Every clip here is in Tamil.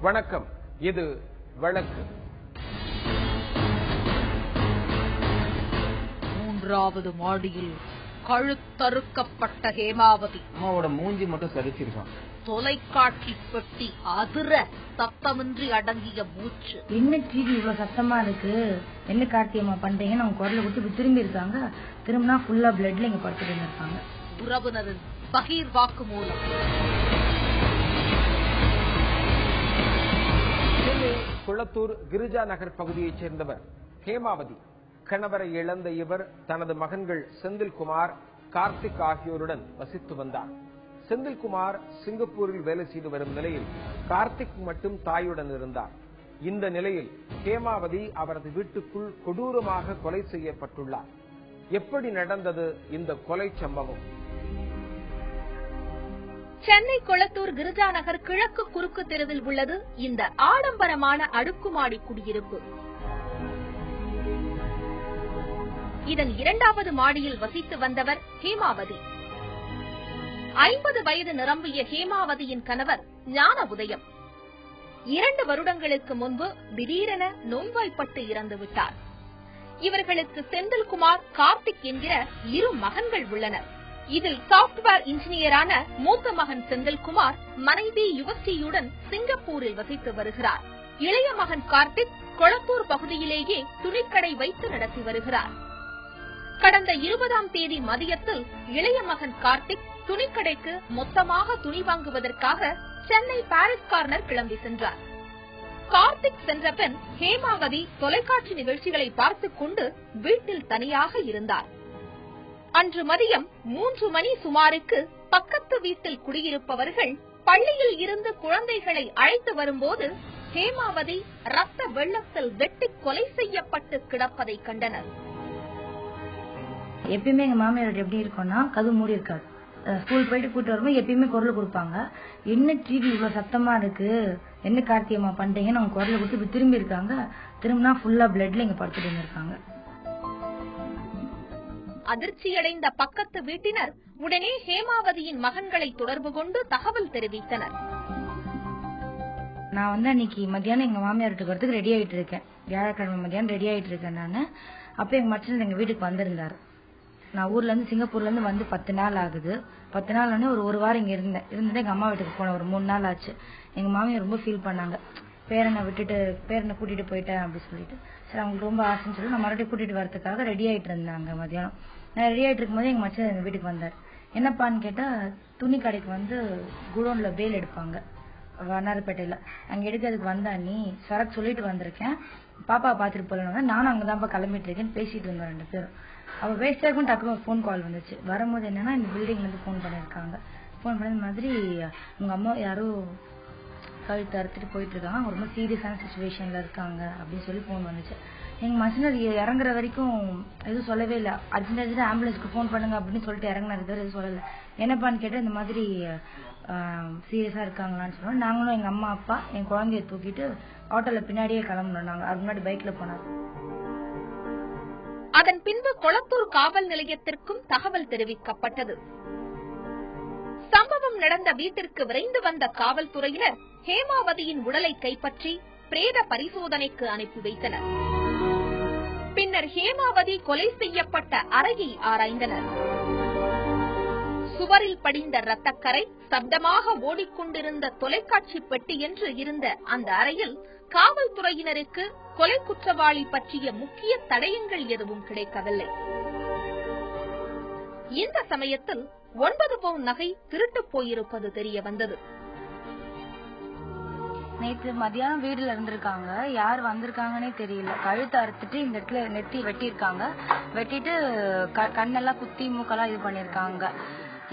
வணக்கம். இது வழக்கு. மூன்றாவது மாடியில் கழுத்தறுக்கப்பட்ட ஹேமாவதி. அம்மாவோட மூஞ்சி மட்டும் சரிச்சிருக்கான். தொலைக்காட்சி பெட்டி அதிர சத்தமின்றி அடங்கிய மூச்சு. என்ன டிவி இவ்வளவு சத்தமா இருக்கு, என்ன கார்த்தியம்மா பண்றீங்கன்னு அவங்க குரலை விட்டு திரும்பி இருக்காங்க. திரும்பினா ஃபுல்லா பிளட்ல இங்க படுத்துட்டு இருக்காங்க. உறவினரின் பகீர் வாக்கு மூலம். குளத்தூர் கிரிஜா நகர் பகுதியைச் சேர்ந்தவர் ஹேமாவதி. கணவரை இழந்த இவர் தனது மகன்கள் செந்தில்குமார், கார்த்திக் ஆகியோருடன் வசித்து வந்தார். செந்தில்குமார் சிங்கப்பூரில் வேலை செய்து வரும் நிலையில் கார்த்திக் மட்டும் தாயுடன் இருந்தார். இந்த நிலையில் ஹேமாவதி அவரது வீட்டுக்குள் கொடூரமாக கொலை செய்யப்பட்டுள்ளார். எப்படி நடந்தது இந்த கொலை சம்பவம்? சென்னை கொளத்தூர் கிரிஜா நகர் கிழக்கு குறுக்கு தெருவில் உள்ளது இந்த ஆடம்பரமான அடுக்குமாடி குடியிருப்பு. இதன் 2வது மாடியில் வசித்து வந்தவர் ஹேமாவதி. 50 வயது நிரம்பிய ஹேமாவதியின் கணவர் ஞான உதயம் 2 வருடங்களுக்கு முன்பு திடீரென நோய்வாய்ப்பட்டு இறந்துவிட்டார். இவர்களுக்கு செந்தில்குமார், கார்த்திக் என்கிற 2 மகன்கள் உள்ளனர். இதில் சாப்ட்வேர் இன்ஜினியரான மூத்த மகன் செந்தில்குமார் மனைவி யுவஸ்ரீயுடன் சிங்கப்பூரில் வசித்து வருகிறார். இளைய மகன் கார்த்திக் கொளத்தூர் பகுதியிலேயே துணிக்கடை வைத்து நடத்தி வருகிறார். கடந்த 20ஆம் தேதி மதியத்தில் இளைய மகன் கார்த்திக் துணிக்கடைக்கு மொத்தமாக துணி வாங்குவதற்காக சென்னை பாரிஸ் கார்னர் கிளம்பி சென்றார். கார்த்திக் சென்ற பின் ஹேமாவதி தொலைக்காட்சி நிகழ்ச்சிகளை பார்த்துக் கொண்டு வீட்டில் தனியாக இருந்தார். அன்று மதியம் 3 மணி சுமாருக்கு பக்கத்து வீட்டில் குடியிருப்பவர்கள் பள்ளியில் இருந்து குழந்தைகளை அழைத்து வரும்போது ஹேமாவதி ரத்த வெள்ளத்தில் வெட்டி கொலை செய்யப்பட்டு கிடப்பதை கண்டனர். எப்பயுமே எங்க மாமியார் எப்படி இருக்கும்னா கதவு மூடி இருக்காது. ஸ்கூல் போயிட்டு கூட்டு வரும்போது எப்பயுமே குரல் கொடுப்பாங்க. என்ன டிவி இவ்வளவு சத்தமா இருக்கு, என்ன கார்த்தியம்மா பண்றீங்கன்னு அவங்க குரலை கொடுத்து திரும்பி இருக்காங்க. திரும்பினா ஃபுல்லா பிளட்ல இங்க படுத்துட்டு இருக்காங்க. அதிர்ச்சியடைந்த பக்கத்து வீட்டினர் உடனே ஹேமாவதியின் மகன்களை தொடர்பு கொண்டு தகவல் தெரிவித்தனர். நான் அன்னைக்கு மத்தியானம் எங்க மாமியார் வீட்டுக்கு வரதுக்கு ரெடி ஆயிட்டு இருக்கேன். வியாழக்கிழமை மத்தியானம் ரெடி ஆயிட்டு இருக்கேன் நானு. அப்ப எங்க மச்சன் எங்க வீட்டுக்கு வந்திருந்தாரு. நான் ஊர்ல இருந்து சிங்கப்பூர்ல இருந்து வந்து 10 நாள் ஆகுது. 10 நாள் வந்து ஒரு வாரம் இங்க இருந்துட்டு எங்க அம்மா வீட்டுக்கு போனேன். ஒரு 3 நாள் ஆச்சு. எங்க மாமியார் ரொம்ப ஃபீல் பண்ணாங்க. பேரனை கூட்டிட்டு போயிட்டேன் அப்படின்னு சொல்லிட்டு. சரி, அவங்களுக்கு ரொம்ப ஆசைன்னு சொல்லி நான் மறுபடியும் கூட்டிட்டு வரதுக்காக ரெடி ஆயிட்டு இருந்தாங்க. மத்தியானம் நான் ரெடி ஆயிட்டு இருக்கும்போது எங்க மச்சன் எங்க வீட்டுக்கு வந்தார். என்னப்பான்னு கேட்டா, துணி கடைக்கு வந்து குடோன்ல வேல் எடுப்பாங்க வண்ணாரப்பேட்டையில. அங்க எடுக்கிறதுக்கு வந்தா நீ சரக்கு சொல்லிட்டு வந்திருக்கேன், பாப்பா பாத்துட்டு போலன்னு. நானும் அங்கதான்ப்பா கிளம்பிட்டு இருக்கேன்னு பேசிட்டு இருந்தோம் 2 பேரும். அவ பேசிட்டாக்கும் டக்குனு போன் கால் வந்துச்சு. வரும்போது என்னன்னா, இந்த பில்டிங்ல இருந்து போன் பண்ணிருக்காங்க. போன் பண்ண மாதிரி உங்க அம்மா யாரோ கழுத்து அறுத்துட்டு போயிட்டு இருக்காங்க, ரொம்ப சீரியஸான சிச்சுவேஷன்ல இருக்காங்க அப்படின்னு சொல்லி போன் வந்துச்சு. எங்க மச்சினர் இறங்குற வரைக்கும் எதுவும் சொல்லவே இல்லை. அர்ஜென்ட் ஆம்புலன்ஸ்க்கு போன் பண்ணுங்க அப்படின்னு சொல்லிட்டு இறங்கினது எதுவும் சொல்லல. என்னப்பான்னு கேட்டா, இந்த மாதிரி சீரியஸா இருக்காங்களான்னு சொன்னோம். நாங்களும் எங்க அம்மா அப்பா என் குழந்தைய தூக்கிட்டு ஆட்டோல பின்னாடியே கிளம்பணும். நாங்க அது முன்னாடி பைக்ல போனாங்க. அதன் பின்பு கொளத்தூர் காவல் நிலையத்திற்கும் தகவல் தெரிவிக்கப்பட்டது. சம்பவம் நடந்த வீட்டிற்கு விரைந்து வந்த காவல்துறையினர் ஹேமாவதியின் உடலை கைப்பற்றி பிரேத பரிசோதனைக்கு அனுப்பி வைத்தனர். பின்னர் ஹேமாவதி கொலை செய்யப்பட்ட அறையை ஆராய்ந்தனர். சுவரில் படிந்த இரத்தக்கரை, சப்தமாக ஓடிக்கொண்டிருந்த தொலைக்காட்சி பெட்டி என்று இருந்த அந்த அறையில் காவல்துறையினருக்கு கொலை குற்றவாளி பற்றிய முக்கிய தடயங்கள் எதுவும் கிடைக்கவில்லை. இந்த சமயத்தில் 9 பவுன் நகை திருட்டு போயிருப்பது தெரிய வந்தது. நேற்று மதியானம் வீடுல இருந்திருக்காங்க. யார் வந்திருக்காங்கன்னே தெரியல. கழுத்து அறுத்துட்டு இந்த இடத்துல நெத்தி வெட்டியிருக்காங்க. வெட்டிட்டு கண்ணெல்லாம் குத்தி மூக்கெல்லாம் இது பண்ணிருக்காங்க.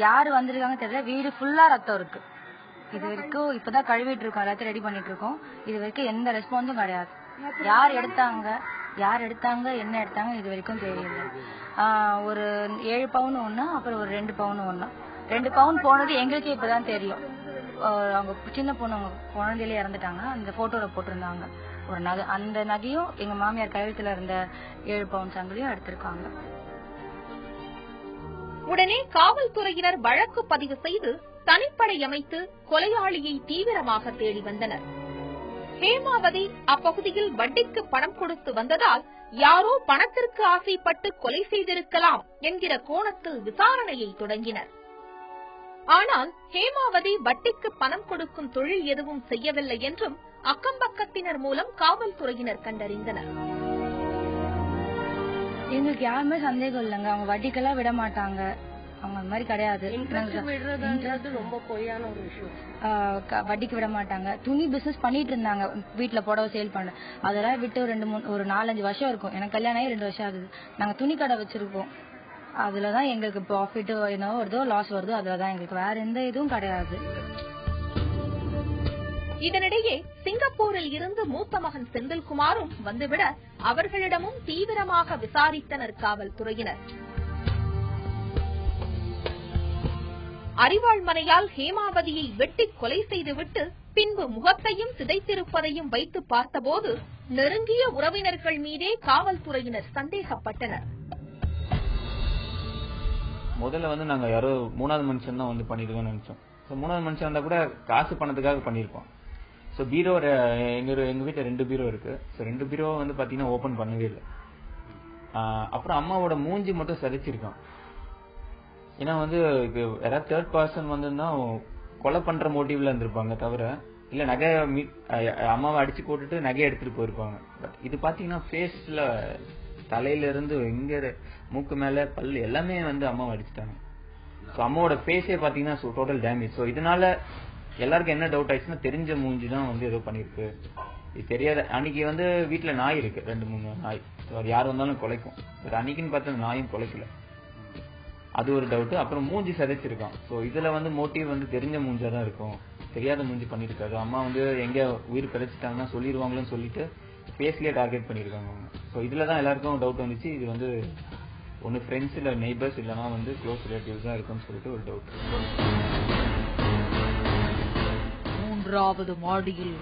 யாரு வந்திருக்காங்க தெரியல. வீடு ஃபுல்லா ரத்தம் இருக்கு. இது வரைக்கும் இப்பதான் கழுவிட்டு இருக்கோம், எல்லாத்தையும் ரெடி பண்ணிட்டு இருக்கோம். இது வரைக்கும் எந்த ரெஸ்பான்ஸும் கிடையாது. யார் எடுத்தாங்க என்ன எடுத்தாங்க இது வரைக்கும் தெரியல. ஒரு 7 பவுன் ஒண்ணு, அப்புறம் ஒரு 2 பவுன் ஒண்ணு. 2 பவுன் போனது எங்களுக்கே இப்பதான் தெரியும். அவங்க சின்ன பொண்ணு அவங்க குழந்தையில இறந்துட்டாங்க. அந்த போட்டோல போட்டிருந்தாங்க ஒரு நகை. அந்த நகையும் எங்க மாமியார் கழுத்துல இருந்த 7 பவுன் சங்கிலியும் எடுத்திருக்காங்க. உடனே காவல்துறையினர் வழக்கு பதிவு செய்து தனிப்படை அமைத்து கொலையாளியை தீவிரமாக தேடி வந்தனர். ஹேமாவதி அப்பகுதியில் வட்டிக்கு பணம் கொடுத்து வந்ததால் யாரோ பணத்திற்கு ஆசைப்பட்டு கொலை செய்திருக்கலாம் என்கிற கோணத்தில் விசாரணையை தொடங்கினர். ஆனால் ஹேமாவதி வட்டிக்கு பணம் கொடுக்கும் தொழில் எதுவும் செய்யவில்லை என்றும் அக்கம்பக்கத்தினர் மூலம் காவல்துறையினர் கண்டறிந்தனர். எங்களுக்கு யாருமே சந்தேகம் இல்லைங்க, அவங்க வட்டிக்கெல்லாம் விட மாட்டாங்க, அவங்க அந்த மாதிரி கிடையாது. ரொம்ப பொய்யான ஒரு விஷயம். வட்டிக்கு விட மாட்டாங்க. துணி பிசினஸ் பண்ணிட்டு இருந்தாங்க, வீட்டுல புடவை சேல் பண்ண, அதெல்லாம் விட்டு ஒரு 4-5 வருஷம் இருக்கும். எனக்கு கல்யாணம் ஆகி 2 வருஷம் ஆகுது. நாங்க துணி கடை வச்சிருக்கோம், அதுலதான் எங்களுக்கு ப்ராஃபிட் என்ன வருதோ லாஸ் வருதோ அதுலதான் எங்களுக்கு, வேற எந்த இதுவும் கிடையாது. இதனிடையே சிங்கப்பூரில் இருந்து மூத்த மகன் செந்தில்குமாரும் வந்துவிட அவர்களிடமும் தீவிரமாக விசாரித்தனர் காவல்துறையினர். அறிவாள்மனையால் ஹேமாவதியை வெட்டி கொலை செய்துவிட்டு பின்பு முகத்தையும் சிதைத்திருப்பதையும் வைத்து பார்த்தபோது நெருங்கிய உறவினர்கள் மீதே காவல்துறையினர் சந்தேகப்பட்டனர். முதல்ல வந்து நாங்க யாரோ 3வது மனுஷன் தான் வந்து பண்ணிருக்கோம்னு நினைச்சோம். 3வது மனுஷன் வந்தா கூட காசு பணத்துக்காக பண்ணிருப்போம். ஸோ பீரோ எங்க வீட்டுல 2 பீரோ இருக்கு. ஸோ 2 பீரோ வந்து பாத்தீங்கன்னா ஓபன் பண்ணவே இல்லை. அப்புறம் அம்மாவோட மூஞ்சி மட்டும் சரிச்சிருக்கான். ஏன்னா வந்து யாராவது 3rd பர்சன் வந்து கொலை பண்ற மோட்டிவ்ல இருந்திருப்பாங்க தவிர இல்ல நகை அம்மாவை அடிச்சு போட்டுட்டு நகையை எடுத்துட்டு போயிருப்பாங்க. பட் இது பாத்தீங்கன்னா ஃபேஸ்ல தலையில இருந்து எங்க மூக்கு மேல பல்லு எல்லாமே வந்து அம்மாவை அடிச்சுட்டாங்க. ஸோ அம்மாவோட ஃபேஸே பாத்தீங்கன்னா டோட்டல் டேமேஜ். ஸோ இதனால எல்லாருக்கும் என்ன டவுட் ஆயிடுச்சுன்னா தெரிஞ்ச மூஞ்சி தான் வந்து ஏதோ பண்ணிருக்கு, இது தெரியாத. அன்னைக்கு வந்து வீட்டுல நாய் இருக்கு, 2-3 நாய், யார் வந்தாலும் குலைக்கும். பட் அன்னைக்குன்னு பார்த்தா நாயும் குலைக்கல, அது ஒரு டவுட். அப்புறம் மூஞ்சி சதைச்சிருக்கான். ஸோ இதுல வந்து மோட்டிவ் வந்து தெரிஞ்ச மூஞ்சா தான் இருக்கும், தெரியாத மூஞ்சி பண்ணிருக்காரு. அம்மா வந்து எங்க உயிர் பிழைச்சிட்டாங்கன்னா சொல்லிடுவாங்களோன்னு சொல்லிட்டு ஃபேஸ்லயே டார்கெட் பண்ணிருக்காங்க அவங்க. ஸோ இதுலதான் எல்லாருக்கும் டவுட் வந்துச்சு, இது வந்து ஒன்னு ஃப்ரெண்ட்ஸ் இல்ல நெய்பர்ஸ் இல்லனா வந்து க்ளோஸ் ரிலேட்டிவ்ஸ் தான் இருக்கும்னு சொல்லிட்டு ஒரு டவுட். 3வது மாடியில்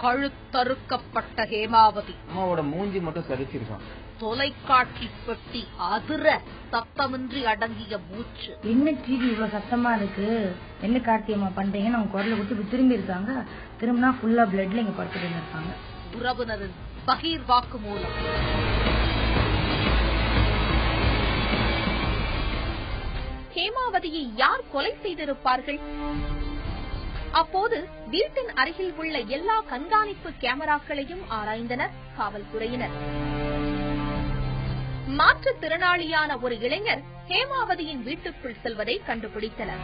கழுத்தறுக்கப்பட்ட ஹேமாவதி அம்மாவோட மூஞ்சி மட்டும் சரிச்சிருக்கான். தொலைக்காட்சி பெட்டி அதிர சத்தமின்றி அடங்கிய மூச்சு. என்ன டிவி இவ்வளவு சத்தமா இருக்கு, என்ன கார்த்தியம்மா பண்றீங்கன்னு அவங்க குரலை விட்டு திரும்பி இருக்காங்க. திரும்பினா ஃபுல்லா பிளட்ல இங்க படுத்துட்டு இருக்காங்க. உறவினரின் பகீர் வாக்குமூலம். ஹேமாவதியை யார் கொலை செய்திருப்பார்கள்? அப்போது வீட்டின் அருகில் உள்ள எல்லா கண்காணிப்பு கேமராக்களையும் ஆராய்ந்தனர் காவல்துறையினர். மாற்றுத்திறனாளியான ஒரு இளைஞர் ஹேமாவதியின் வீட்டுக்குள் செல்வதை கண்டுபிடித்தனர்.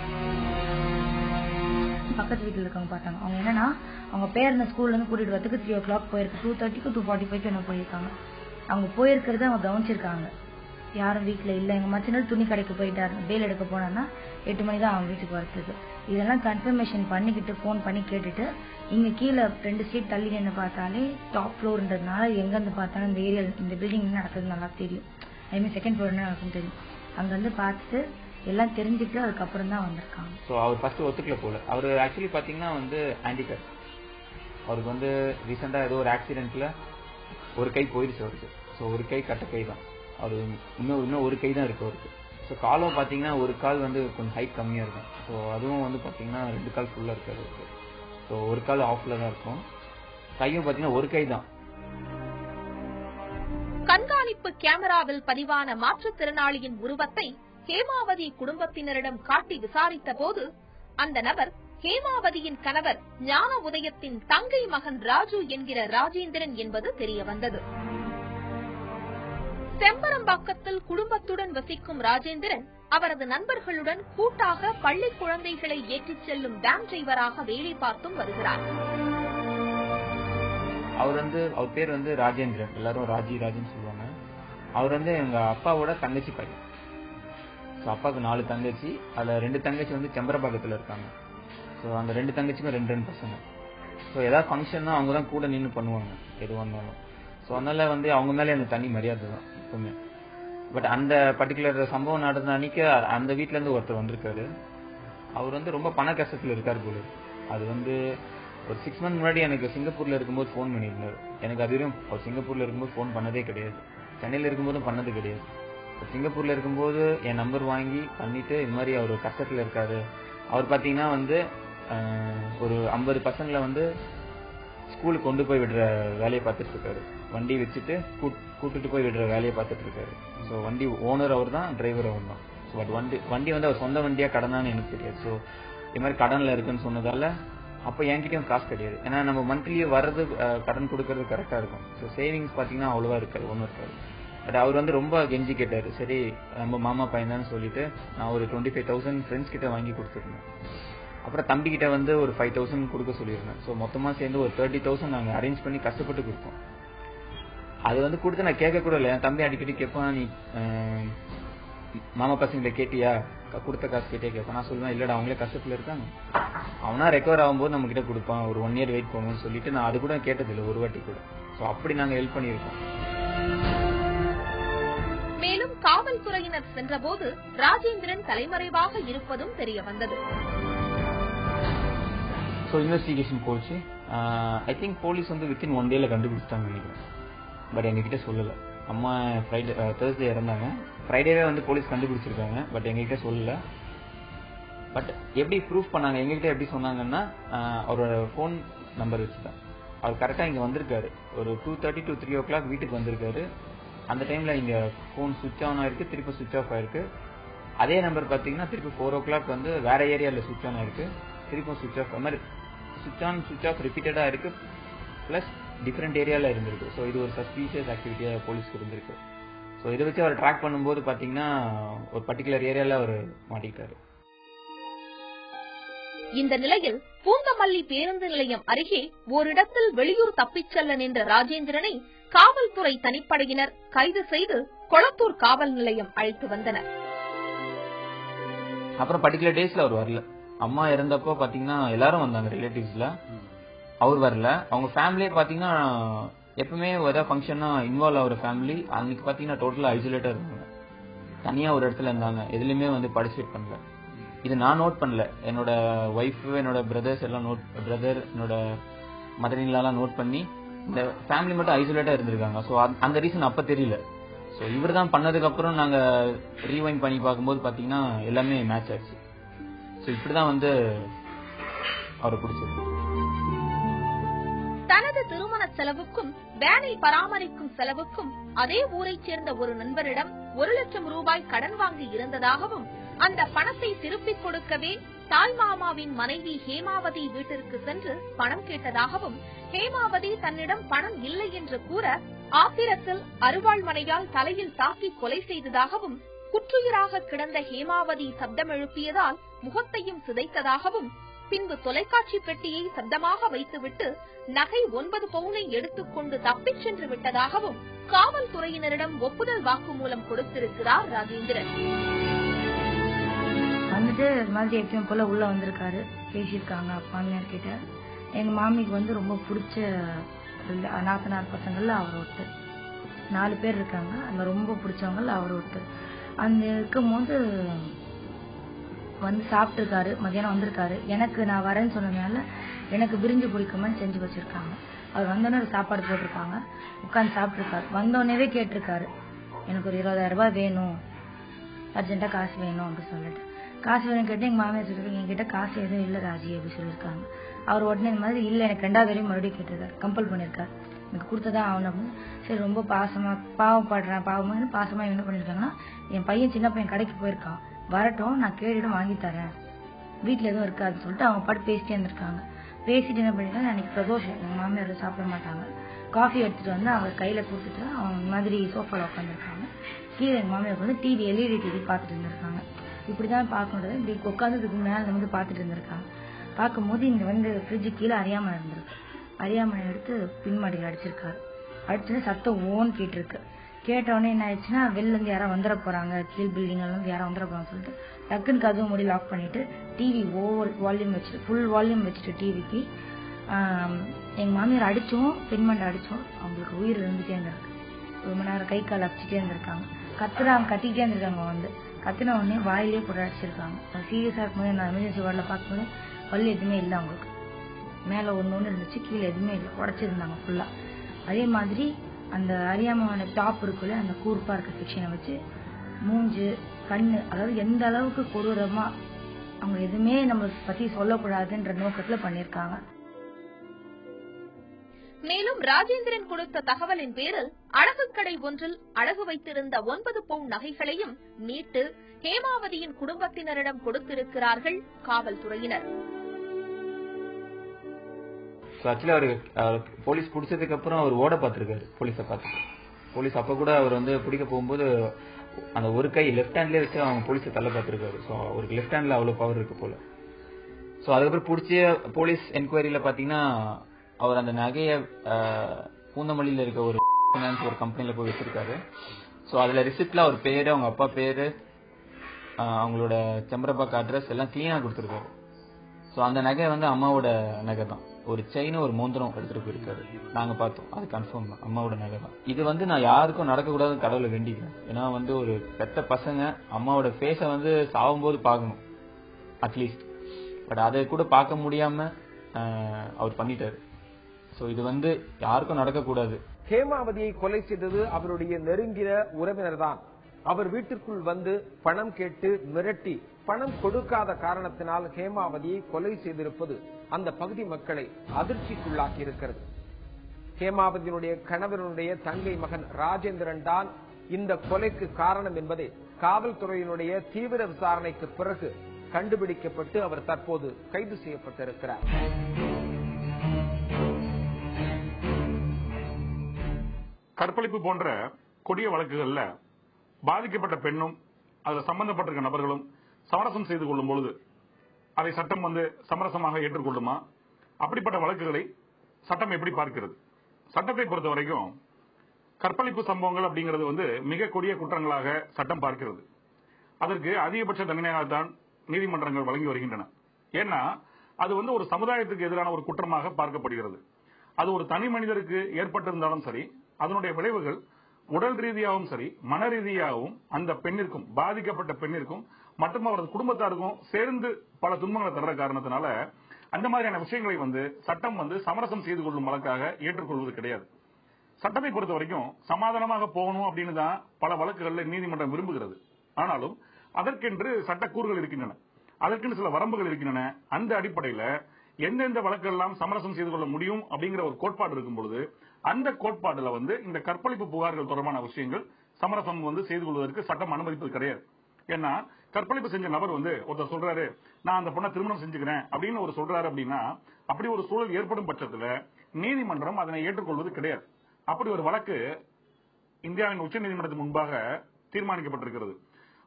பக்கத்து வீட்டுல இருக்கவங்க பார்த்தாங்க. அவங்க என்னன்னா அவங்க பேர் ஸ்கூல்ல இருந்து கூட்டிட்டு வரதுக்கு 3 o'clock போயிருக்கு, 2:30 to 2:45 என்ன போயிருக்காங்க. அவங்க போயிருக்கிறத அவங்க கவனிச்சிருக்காங்க, யாரும் வீட்டுல இல்ல. எங்க மச்சனால் துணி கடைக்கு போயிட்டாரு, பேல் எடுக்க போனா 8 மணி தான் அவங்க வீட்டுக்கு வரதுக்கு. இதெல்லாம் கன்ஃபர்மேஷன் பண்ணிக்கிட்டு போன் பண்ணி கேட்டுட்டு இங்க கீழே 2 ஸ்ட்ரீட் தள்ளி நின்று பார்த்தாலே டாப் ஃப்ளோர்ன்றதுனால எங்க இருந்து பார்த்தாலும் இந்த ஏரியா இந்த பில்டிங் நடக்குது நல்லா தெரியும். ஐ மீன் 2nd floor நடக்கும் தெரியும். அங்க இருந்து பார்த்துட்டு எல்லாம் தெரிஞ்சுட்டு அதுக்கப்புறம் தான் வந்திருக்காங்க. ஸோ அவர் ஃபர்ஸ்ட் ஒத்துக்கல போல. அவர் ஆக்சுவலி பாத்தீங்கன்னா வந்து ஹேண்டிகேப். அவருக்கு வந்து ரீசெண்டா ஏதோ ஒரு ஆக்சிடென்ட்ல ஒரு கை போயிடுச்சு அவருக்கு. ஸோ ஒரு கை கட்ட கை தான், அது இன்னும் ஒரு கை தான் இருக்கு அவருக்கு. ஸோ காலம் பாத்தீங்கன்னா ஒரு கால் வந்து கொஞ்சம் ஹைட் கம்மியா இருக்கும். ஸோ அதுவும் வந்து பாத்தீங்கன்னா 2 கால் ஃபுல்லா இருக்காது அவருக்கு. ஸோ ஒரு கால் ஆஃப்ல தான் இருக்கும். கையும் பாத்தீங்கன்னா ஒரு கை தான். கண்காணிப்பு கேமராவில் பதிவான மாற்றுத்திறனாளியின் உருவத்தை ஹேமாவதி குடும்பத்தினரிடம் காட்டி விசாரித்த போது அந்த நபர் ஹேமாவதியின் கணவர் ஞான உதயத்தின் தங்கை மகன் ராஜு என்கிற ராஜேந்திரன் என்பது தெரியவந்தது. செம்பரம்பாக்கத்தில் குடும்பத்துடன் வசிக்கும் ராஜேந்திரன் அவரது நண்பர்களுடன் கூட்டாக பள்ளி குழந்தைகளை ஏற்றிச் செல்லும் டேம் டிரைவராக வேலை பார்த்தும் வருகிறார். அவர் பேர் வந்து ராஜேந்திரன், எல்லாரும் ராஜின்னு சொல்லுவாங்க. அவர் வந்து எங்க அப்பாவோட தங்கச்சி பையன். அப்பாவுக்கு 4 தங்கச்சி, அதுல 2 தங்கச்சி வந்து செம்பரம்பாக்கத்துல இருக்காங்க. ஸோ அந்த 2 தங்கச்சிக்கும் 2 பசங்க. ஸோ ஏதாவது ஃபங்க்ஷன்னா அவங்க தான் கூட நின்று பண்ணுவாங்க எது வந்தாலும். ஸோ அதனால வந்து அவங்க மேலே எனக்கு தனி மரியாதை தான் எப்பவுமே. பட் அந்த பர்டிகுலர் சம்பவம் நடந்த அன்னைக்கு அந்த வீட்டுல இருந்து ஒருத்தர் வந்திருக்காரு. அவர் வந்து ரொம்ப பண கஷ்டத்துல இருக்காரு போல. அது வந்து ஒரு 6 months முன்னாடி எனக்கு சிங்கப்பூர்ல இருக்கும்போது ஃபோன் பண்ணியிருந்தாரு. எனக்கு அது வரையும் அவர் சிங்கப்பூர்ல இருக்கும்போது ஃபோன் பண்ணதே கிடையாது, சென்னையில இருக்கும்போதும் பண்ணது கிடையாது. சிங்கப்பூர்ல இருக்கும்போது என் நம்பர் வாங்கி பண்ணிட்டு இது மாதிரி அவர் கஷ்டத்துல இருக்காரு. அவர் பாத்தீங்கன்னா வந்து ஒரு 50 பசங்களை வந்து ஸ்கூலுக்கு கொண்டு போய் விடுற வேலையை பார்த்துட்டு இருக்காரு. வண்டி வச்சுட்டு கூட்டிட்டு போய் விடுற வேலையை பார்த்துட்டு இருக்காரு. ஸோ வண்டி ஓனர் அவர் தான், டிரைவர் அவர் தான். ஸோ பட் வண்டி வந்து அவர் சொந்த வண்டியா கடனான்னு எனக்கு தெரியாது. ஸோ இது மாதிரி கடன்ல இருக்குன்னு சொன்னதால அப்போ என்கிட்டயும் காசு கிடையாது. ஏன்னா நம்ம மந்த்லி வர்றது கடன் கொடுக்கறது கரெக்டா இருக்கும். ஸோ சேவிங்ஸ் பாத்தீங்கன்னா அவ்வளவா இருக்காது, ஒன்றும் இருக்காது. பட் அவர் வந்து ரொம்ப கெஞ்சி கேட்டாரு. சரி நம்ம மாமா பையன் தான் சொல்லிட்டு நான் ஒரு 25,000 ஃப்ரெண்ட்ஸ் கிட்ட வாங்கி கொடுத்துருந்தேன். அப்புறம் தம்பி கிட்ட வந்து ஒரு 5,000 கொடுக்க சொல்லியிருந்தேன். ஸோ மொத்தமா சேர்ந்து ஒரு 30,000 நாங்க அரேஞ்ச் பண்ணி கஷ்டப்பட்டு கொடுத்தோம். அது வந்து கொடுத்து நான் கேட்க கூட இல்லை. என் தம்பி அடிக்கடி கேட்பான், நீ மாமா பசங்களை கேட்டியா, கொடுத்த காசு கேட்டே கேட்பான். நான் சொல்லுவேன் இல்லடா அவங்களே கஷ்டத்துல இருக்காங்க, அவனா ரெக்கவர் ஆகும்போது நம்ம கிட்ட கொடுப்பான், ஒரு 1 year வெயிட் பண்ணுன்னு சொல்லிட்டு நான் அது கூட கேட்டதில்லை ஒரு வாட்டி கூட. ஸோ அப்படி நாங்க ஹெல்ப் பண்ணியிருக்கோம். மேலும் காவல்துறையினர் சென்றபோது ராஜேந்திரன் தலைமறைவாக இருப்பதும் தெரிய வந்தது. ஸோ இன்வெஸ்டிகேஷன் போச்சு. ஐ திங்க் போலீஸ் வந்து வித்தின் 1 day கண்டுபிடிச்சிட்டாங்க நினைக்கிறேன். பட் எங்ககிட்ட சொல்லல. அம்மா தேர்ஸ்டே இறந்தாங்க, ஃப்ரைடேவே வந்து போலீஸ் கண்டுபிடிச்சிருக்காங்க. பட் எங்ககிட்ட சொல்லல. பட் எப்படி ப்ரூஃப் பண்ணாங்க, எங்ககிட்ட எப்படி சொன்னாங்கன்னா அவரோட ஃபோன் நம்பர் வச்சுதான். அவர் கரெக்டா இங்க வந்திருக்காரு, ஒரு 2:30 to 3 o'clock வீட்டுக்கு வந்திருக்காரு. அந்த டைம்ல இங்க போன் சுவிட்ச் ஆன் ஆயிருக்கு, திருப்பி சுவிட்ச் ஆஃப் ஆயிருக்கு. அதே நம்பர் பாத்தீங்கன்னா திருப்பி 4 o'clock வந்து வேற ஏரியால சுவிட்ச் ஆன் ஆயிருக்கு, திருப்பி சுவிட்ச் ஆஃப். அது மாதிரி சுவிட்ச் ஆன் சுவிட்ச் ஆஃப் ரிப்பீட்டடா இருக்கு, பிளஸ் டிஃப்ரெண்ட் ஏரியால இருந்திருக்கு. ஸோ இது ஒரு சஸ்பீஷியஸ் ஆக்டிவிட்டியா போலீஸ்க்கு இருந்திருக்கு. ஸோ இதை வச்சு அவர் ட்ராக் பண்ணும்போது பாத்தீங்கன்னா ஒரு பர்டிகுலர் ஏரியால அவர் மாட்டிக்கிட்டாரு. இந்த நிலையில் பூந்தமல்லி பேருந்து நிலையம் அருகே ஓரிடத்தில் வெளியூர் தப்பிச் செல்ல நின்ற ராஜேந்திரனை காவல்துறை தனிப்படையினர் கைது செய்து கொளத்தூர் காவல் நிலையம் அழைத்து வந்தனர். அப்புறம் பர்டிகுலர் டேஸ்ல அவர் வரல. அம்மா இறந்தப்போ பாத்தீங்கன்னா எல்லாரும் வந்தாங்க ரிலேட்டிவ்ஸ்ல, அவர் வரல. அவங்க ஃபேமிலியே பாத்தீங்கன்னா எப்பவுமே ஏதாவது ஃபங்க்ஷன்னா இன்வால்வ் ஆகிற ஃபேமிலி. அன்னைக்கு பாத்தீங்கன்னா டோட்டலா ஐசோலேட்டா இருந்தாங்க, தனியா ஒரு இடத்துல இருந்தாங்க, எதுலையுமே வந்து பார்ட்டிசிபேட் பண்ணல. இது நான் நோட் பண்ணல, என்னோட ஒய்ஃப், என்னோட பிரதர்ஸ் எல்லாம் பிரதர், என்னோட மதர் இன் லா எல்லாம் நோட் பண்ணி இந்த ஃபேமிலி மட்டும் ஐசோலேட்டா இருந்திருக்காங்க. ஸோ அந்த ரீசன் அப்ப தெரியல. ஸோ இவர் தான் பண்ணதுக்கு அப்புறம் நாங்க ரீவைண்ட் பண்ணி பார்க்கும்போது பாத்தீங்கன்னா எல்லாமே மேட்ச் ஆச்சு. ஸோ இப்படிதான் வந்து அவரை பிடிச்சது. தனது திருமண செலவுக்கும் வேனை பராமரிக்கும் செலவுக்கும் அதே ஊரைச் சேர்ந்த ஒரு நண்பரிடம் 1 லட்சம் ரூபாய் கடன் வாங்கி இருந்ததாகவும், அந்த பணத்தை திருப்பிக் கொடுக்கவே தாய் மாமாவின் மனைவி ஹேமாவதி வீட்டிற்கு சென்று பணம் கேட்டதாகவும், ஹேமாவதி தன்னிடம் பணம் இல்லை என்று கூற ஆத்திரத்தில் அருவாள்மனையால் தலையில் தாக்கி கொலை செய்ததாகவும், குற்றுயிராக கிடந்த ஹேமாவதி சப்தம் எழுப்பியதால் முகத்தையும் சிதைத்ததாகவும், பின்பு தொலைக்காட்சி பெட்டியை சப்தமாக வைத்துவிட்டு நகை 9 பவுனை எடுத்துக்கொண்டு தப்பிச் சென்று விட்டதாகவும் காவல்துறையினரிடம் ஒப்புதல் வாக்குமூலம் கொடுத்திருக்கிறார் ராஜேந்திரன். வந்துட்டு இது மாதிரி எப்பயும் போல உள்ள வந்திருக்காரு, பேசியிருக்காங்க அப்பாமியார் கிட்ட. எங்க மாமிக்கு வந்து ரொம்ப பிடிச்ச நாத்தனார் பசங்கள்ல அவர் ஒருத்தர். 4 பேர் இருக்காங்க, அந்த ரொம்ப பிடிச்சவங்க அவர் ஒருத்தர். அந்த இருக்கும்போது வந்து சாப்பிட்டுருக்காரு, மதியானம் வந்திருக்காரு. எனக்கு நான் வரேன்னு சொன்னதுனால எனக்கு பிரிஞ்சு பிடிக்குமான்னு செஞ்சு வச்சிருக்காங்க. அவர் வந்தோடனே ஒரு சாப்பாடு போட்டிருக்காங்க, உட்காந்து சாப்பிட்டுருக்காரு. வந்தோடனே கேட்டிருக்காரு, எனக்கு ஒரு 20,000 ரூபாய் வேணும், அர்ஜென்ட்டா காசு வேணும் அப்படின்னு சொல்லிட்டு. காசு வேணும் கேட்டு எங்க மாமியார் சொல்லிருக்காங்க, என்கிட்ட காசு எதுவும் இல்லை ராஜி அப்படி சொல்லியிருக்காங்க. அவர் உடனே இந்த மாதிரி இல்லை, எனக்கு 2வது வரையும் மறுபடியும் கேட்டிருக்காரு, கம்பல் பண்ணியிருக்காரு, எனக்கு கொடுத்ததான் ஆகணும் அப்படின்னு. சரி ரொம்ப பாசமா பாவப்படுறேன், பாவமாக பாசமா என்ன பண்ணிருக்காங்கன்னா, என் பையன் சின்ன பையன் கடைக்கு போயிருக்கான், வரட்டும் நான் கேட்டுட்டு வாங்கி தரேன், வீட்டுல எதுவும் இருக்காதுன்னு சொல்லிட்டு அவங்க பாட்டு பேசிட்டே இருந்திருக்காங்க. பேசிட்டு என்ன பண்ணிருக்காங்க, அன்னைக்கு பிரதோஷம், எங்க மாமியார் சாப்பிட மாட்டாங்க, காஃபி எடுத்துட்டு வந்து அவங்க கையில கொடுத்துட்டு அவங்க மாதிரி சோஃபால உட்காந்துருக்காங்க. கீழே எங்க மாமியாருக்கு வந்து டிவி, எல்இடி டிவி பார்த்துட்டு இருந்திருக்காங்க. இப்படிதான் பார்க்கணுன்றது, இப்படி உட்காந்துருக்கு மேல வந்து பார்த்துட்டு இருந்திருக்காங்க. பார்க்கும்போது இங்க வந்து ஃப்ரிட்ஜு கீழே அறியாம இருந்திருக்கு. அறியாமனை எடுத்து பின்மாடியில் அடிச்சிருக்காரு. அடிச்சுட்டு சத்தம் ஓன்னு கேட்டிருக்கு. கேட்டவுடனே என்ன ஆயிடுச்சுன்னா, வெளில இருந்து யாரும் வந்துட போறாங்க, கீழ் பில்டிங்ல இருந்து யாரும் வந்துட போறாங்கன்னு சொல்லிட்டு டக்குன்னு கதவு மூடி லாக் பண்ணிட்டு டிவி ஓவர் வால்யூம் வச்சுட்டு, ஃபுல் வால்யூம் வச்சுட்டு டிவிக்கு எங்க மாமியார் அடிச்சோம், பெண்மண்டை அடிச்சோம், அவங்களுக்கு உயிர் இருந்துட்டே இருந்திருக்கு. 1 மணி நேரம் கை கால் அடிச்சுட்டே இருந்திருக்காங்க. கத்திக்கிட்டே இருந்திருக்காங்க. வந்து கத்தின உடனே வாயிலே போட்டு அடிச்சிருக்காங்க. சீரியஸா இருக்கும்போது நான் எமர்ஜென்சி வார்டுல பார்க்கும்போது பல்லு எதுவுமே இல்லை அவங்களுக்கு, மேல ஒண்ணு இருந்துச்சு, கீழே எதுவுமே இல்லை, உடச்சிருந்தாங்க ஃபுல்லா. அதே மாதிரி அந்த அறியாமையான டாப் இருக்குல்ல, அந்த கூர்ப்பா இருக்க செக்ஷனை வச்சு மூஞ்சு, கண்ணு, அதாவது எந்த அளவுக்கு கொடூரமா அவங்க எதுவுமே நம்ம பத்தி சொல்லக்கூடாதுன்ற நோக்கத்துல பண்ணிருக்காங்க. மேலும் ராஜேந்திரன் கொடுத்த தகவலின் பேரில் அடகு கடை ஒன்றில் அடகு வைத்திருந்த 9 பவுன் நகைகளையும் மீட்டு ஹேமாவதியின் குடும்பத்தினரிடம் கொடுத்திருக்கிறார்கள் காவல்துறையினர். ஆக்சுவலி அவர் போலீஸ் பிடிச்சதுக்கு அப்புறம் அவர் ஓட பார்த்திருக்காரு. போலீஸ் அப்ப கூட அவர் வந்து பிடிக்க போகும்போது அந்த ஒரு கை லெப்ட் ஹேண்ட்லயே வச்சு அவங்க போலீஸை தள்ள பார்த்திருக்காரு. ஸோ அவருக்கு லெப்ட் ஹேண்ட்ல அவ்வளவு பவர் இருக்கு போல. ஸோ அதுக்கப்புறம் பிடிச்ச போலீஸ் என்கொயரியில பாத்தீங்கன்னா அவர் அந்த நகைய பூந்தமல்லியில இருக்க ஒரு கம்பெனில போய் வச்சிருக்காரு. ஸோ அதுல ரிசிப்ட்ல அவர் பேரு, அவங்க அப்பா பேரு, அவங்களோட செம்பரப்பாக்க அட்ரஸ் எல்லாம் கிளீனா கொடுத்திருக்காரு. ஸோ அந்த நகை வந்து அம்மாவோட நகை தான். ஒரு செயின், ஒரு மோந்திரம் எடுத்துட்டு போயிருக்காரு. நாங்க பார்த்தோம், அது கன்ஃபார்ம் தான், அம்மாவோட நகை தான். இது வந்து நான் யாருக்கும் நடக்கக்கூடாதுன்னு கடவுளை வேண்டிக்கிறேன். ஏன்னா வந்து ஒரு பெத்த பசங்க அம்மாவோட ஃபேஸ வந்து சாகும் போது பார்க்கணும் அட்லீஸ்ட். பட் அதை கூட பார்க்க முடியாம அவர் பண்ணிட்டாரு. ஸோ இது வந்து யாருக்கும் நடக்கக்கூடாது. ஹேமாவதியை கொலை செய்தது அவருடைய நெருங்கிய உறவினர் தான். அவர் வீட்டிற்குள் வந்து பணம் கேட்டு மிரட்டி பணம் கொடுக்காத காரணத்தினால் ஹேமாவதியை கொலை செய்திருப்பது அந்த பகுதி மக்களை அதிர்ச்சிக்குள்ளாக்கி இருக்கிறது. ஹேமாவதியினுடைய கணவனுடைய தங்கை மகன் ராஜேந்திரன் தான் இந்த கொலைக்கு காரணம் என்பதை காவல்துறையினுடைய தீவிர விசாரணைக்கு பிறகு கண்டுபிடிக்கப்பட்டு அவர் தற்போது கைது செய்யப்பட்டிருக்கிறார். கற்பழிப்பு போன்ற கொடிய வழக்குகள்ல பாதிக்கப்பட்ட பெண்ணும் அதுல சம்பந்தப்பட்டிருக்க நபர்களும் சமரசம் செய்து கொள்ளும் பொழுது அதை சட்டம் வந்து சமரசமாக ஏற்றுக்கொள்ளுமா? அப்படிப்பட்ட வழக்குகளை சட்டம் எப்படி பார்க்கிறது? சட்டத்தை பொறுத்த வரைக்கும் கற்பழிப்பு சம்பவங்கள் அப்படிங்கிறது வந்து மிக கொடிய குற்றங்களாக சட்டம் பார்க்கிறது. அதற்கு அதிகபட்ச தண்டனையாகத்தான் நீதிமன்றங்கள் வழங்கி வருகின்றன. ஏன்னா அது வந்து ஒரு சமுதாயத்துக்கு எதிரான ஒரு குற்றமாக பார்க்கப்படுகிறது. அது ஒரு தனி மனிதருக்கு ஏற்பட்டிருந்தாலும் சரி, அதனுடைய விளைவுகள் உடல் ரீதியாகவும் சரி, மன ரீதியாகவும் அந்த பெண்ணிற்கும், பாதிக்கப்பட்ட பெண்ணிற்கும் மற்றும் அவரது குடும்பத்தாருக்கும் சேர்ந்து பல துன்பங்களை தர்ற காரணத்தினால அந்த மாதிரியான விஷயங்களை வந்து சட்டம் வந்து சமரசம் செய்து கொள்ளும் வழக்காக ஏற்றுக்கொள்வது கிடையாது. சட்டத்தை பொறுத்த வரைக்கும் சமாதானமாக போகணும் அப்படின்னு தான் பல வழக்குகளில் நீதிமன்றம் விரும்புகிறது. ஆனாலும் அதற்கென்று சட்டக்கூறுகள் இருக்கின்றன, அதற்கென்று சில வரம்புகள் இருக்கின்றன. அந்த அடிப்படையில எந்தெந்த வழக்கெல்லாம் சமரசம் செய்து கொள்ள முடியும் அப்படிங்கிற ஒரு கோட்பாடு இருக்கும் பொழுது அந்த கோட்பாடுல வந்து இந்த கற்பழிப்பு புகார்கள் தொடர்பான விஷயங்கள் சமரசம் வந்து செய்து கொள்வதற்கு சட்டம் அனுமதிப்பது கிடையாது. ஏன்னா கற்பழிப்பு செஞ்ச நபர் வந்து ஒருத்தர் சொல்றாரு, நான் அந்த பொண்ணை திருமணம் செஞ்சுக்கிறேன் அப்படின்னு ஒரு சொல்றாரு அப்படின்னா, அப்படி ஒரு சூழல் ஏற்படும் பட்சத்துல நீதிமன்றம் அதனை ஏற்றுக்கொள்வது கிடையாது. அப்படி ஒரு வழக்கு இந்தியாவின் உச்ச நீதிமன்றத்தின் முன்பாக தீர்மானிக்கப்பட்டிருக்கிறது.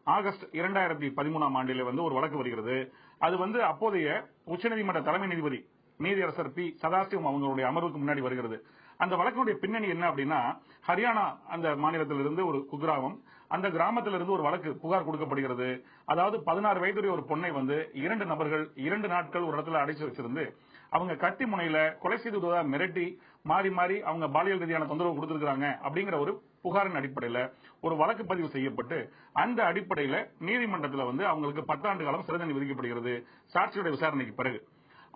ஆகஸ்ட் 2013 ஆண்டிலே வந்து ஒரு வழக்கு வருகிறது. அது வந்து அப்போதைய உச்சநீதிமன்ற தலைமை நீதிபதி நீதியரசர் பி சதாசிவம் அவங்களுடைய அமர்வுக்கு முன்னாடி வருகிறது. அந்த வழக்கினுடைய பின்னணி என்ன அப்படின்னா, ஹரியானா அந்த மாநிலத்திலிருந்து ஒரு குக்கிராமம், அந்த கிராமத்திலிருந்து ஒரு வழக்கு புகார் கொடுக்கப்படுகிறது. அதாவது 16 வயதுடைய ஒரு பொண்ணை வந்து 2 நபர்கள் 2 நாட்கள் ஒரு இடத்துல அடைச்சு வச்சிருந்து அவங்க கத்தி முனையில கொலை செய்து விடுவதா மிரட்டி மாறி மாறி அவங்க பாலியல் ரீதியான தொந்தரவு கொடுத்திருக்காங்க அப்படிங்கிற ஒரு புகாரின் அடிப்படையில ஒரு வழக்கு பதிவு செய்யப்பட்டு அந்த அடிப்படையில நீதிமன்றத்தில் வந்து அவங்களுக்கு 10 ஆண்டு காலம் சிறை தண்டனை விதிக்கப்படுகிறது சாட்சியோட விசாரணைக்கு பிறகு.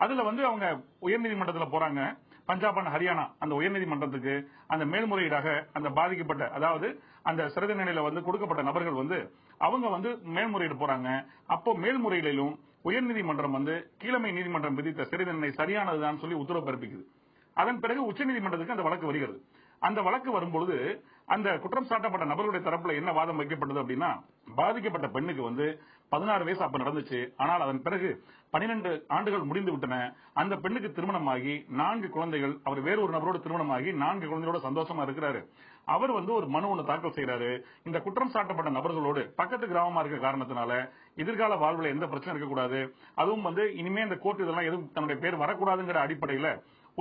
அதுல வந்து அவங்க உயர்நீதிமன்றத்தில் போறாங்க. பஞ்சாப் அண்ட் ஹரியானா அந்த உயர்நீதிமன்றத்துக்கு அந்த மேல்முறையீடாக அந்த பாதிக்கப்பட்ட, அதாவது அந்த சிறை தண்டனையில வந்து கொடுக்கப்பட்ட நபர்கள் வந்து அவங்க வந்து மேல்முறையீடு போறாங்க. அப்போ மேல்முறையிலும் உயர்நீதிமன்றம் வந்து கீழமை நீதிமன்றம் விதித்த சிறை தண்டனை சரியானதுதான் சொல்லி உத்தரவு பிறப்பிக்குது. அதன் பிறகு உச்சநீதிமன்றத்துக்கு அந்த வழக்கு வருகிறது. அந்த வழக்கு வரும்பொழுது அந்த குற்றம் சாட்டப்பட்ட நபர்களுடைய தரப்புல என்ன வாதம் வைக்கப்பட்டது அப்படின்னா, பாதிக்கப்பட்ட பெண்ணுக்கு வந்து 16 வயசு அப்ப நடந்துச்சு. ஆனால் அதன் பிறகு 12 ஆண்டுகள் முடிந்து விட்டன. அந்த பெண்ணுக்கு திருமணமாகி 4 குழந்தைகள், அவர் வேறொரு நபரோடு திருமணமாகி 4 குழந்தைகளோட சந்தோஷமா இருக்கிறாரு. அவர் வந்து ஒரு மனு ஒன்று தாக்கல் செய்யறாரு. இந்த குற்றம் சாட்டப்பட்ட நபர்களோடு பக்கத்து கிராமமா இருக்க காரணத்தினால எதிர்கால வாழ்வுல எந்த பிரச்சனை இருக்கக்கூடாது, அதுவும் வந்து இனிமே இந்த கோர்ட் இதெல்லாம் எதுவும் தன்னுடைய பேர் வரக்கூடாதுங்கிற அடிப்படையில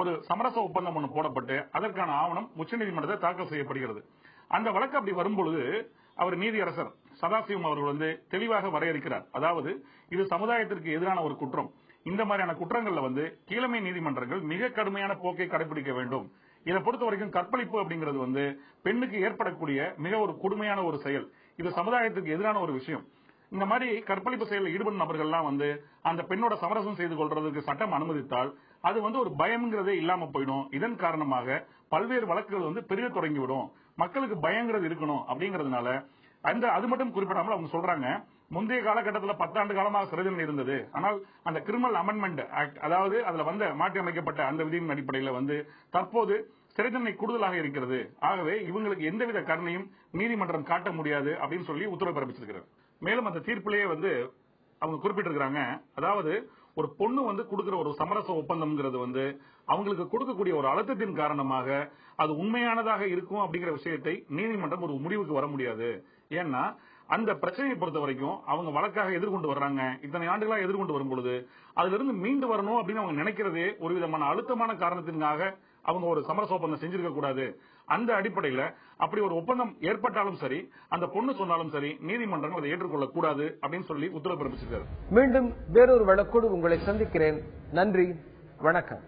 ஒரு சமரச ஒப்பந்தம் ஒன்று போடப்பட்டு அதற்கான ஆவணம் உச்சநீதிமன்றத்தில் தாக்கல் செய்யப்படுகிறது. அந்த வழக்கு அப்படி வரும்பொழுது அவர் நீதியரசர் சதாசிவம் அவர்கள் வந்து தெளிவாக வரையறுக்கிறார். அதாவது இது சமுதாயத்திற்கு எதிரான ஒரு குற்றம். இந்த மாதிரியான குற்றங்கள்ல வந்து கீழமை நீதிமன்றங்கள் மிக கடுமையான போக்கை கடைபிடிக்க வேண்டும். இதை பொறுத்த வரைக்கும் கற்பழிப்பு அப்படிங்கிறது வந்து பெண்ணுக்கு ஏற்படக்கூடிய மிக ஒரு கொடுமையான ஒரு செயல். இது சமுதாயத்துக்கு எதிரான ஒரு விஷயம். இந்த மாதிரி கற்பழிப்பு செயலில் ஈடுபடும் நபர்கள்லாம் வந்து அந்த பெண்ணோட சமரசம் செய்து கொள்றதுக்கு சட்டம் அனுமதித்தால் அது வந்து ஒரு பயம்ங்கிறதே இல்லாம போயிடும். இதன் காரணமாக பல்வேறு வழக்குகள் வந்து பெரிய தொடங்கிவிடும். மக்களுக்கு பயங்கிறது இருக்கணும் அப்படிங்கறதுனால அது மட்டும் குறிப்பிடாமல் அவங்க சொல்றாங்க, முந்தைய காலகட்டத்தில் 10 ஆண்டு காலமாக சிறை தண்டனை இருந்தது. ஆனால் அந்த கிரிமினல் அமெண்ட்மெண்ட் ஆக்ட், அதாவது அதுல வந்த மாற்றி அமைக்கப்பட்ட அந்த விதியின் அடிப்படையில் தற்போது சிறை தண்டனை கூடுதலாக இருக்கிறது. ஆகவே இவங்களுக்கு எந்தவித கருணையும் நீதிமன்றம் காட்ட முடியாது அப்படின்னு சொல்லி உத்தரவு பிறப்பிச்சிருக்கிறது. மேலும் அந்த தீர்ப்பிலேயே அவங்க குறிப்பிட்டிருக்கிறாங்க, அதாவது ஒரு பொண்ணு கொடுக்கிற ஒரு சமரச ஒப்பந்தம்ங்கிறது அவங்களுக்கு கொடுக்கக்கூடிய ஒரு அழுத்தத்தின் காரணமாக அது உண்மையானதாக இருக்கும் அப்படிங்கிற விஷயத்தை நீதிமன்றம் ஒரு முடிவுக்கு வர முடியாது. ஏன்னா அந்த பிரச்சனையை பொறுத்த வரைக்கும் அவங்க வழக்காக எதிர்கொண்டு வர்றாங்க. இத்தனை ஆண்டுகளாக எதிர்கொண்டு வரும் பொழுது அதுல இருந்து மீண்டு வரணும் அப்படின்னு அவங்க நினைக்கிறதே ஒரு விதமான அழுத்தமான காரணத்திற்காக அவங்க ஒரு சமரச ஒப்பந்தம் செஞ்சிருக்க கூடாது. அந்த அடிப்படையில் அப்படி ஒரு ஒப்பந்தம் ஏற்பட்டாலும் சரி, அந்த பொண்ணு சொன்னாலும் சரி, நீதிமன்றங்கள் அதை ஏற்றுக்கொள்ளக் கூடாது அப்படின்னு சொல்லி உத்தரவு பிறப்பிச்சிருக்காரு. மீண்டும் வேறொரு வழக்கோடு உங்களை சந்திக்கிறேன். நன்றி, வணக்கம்.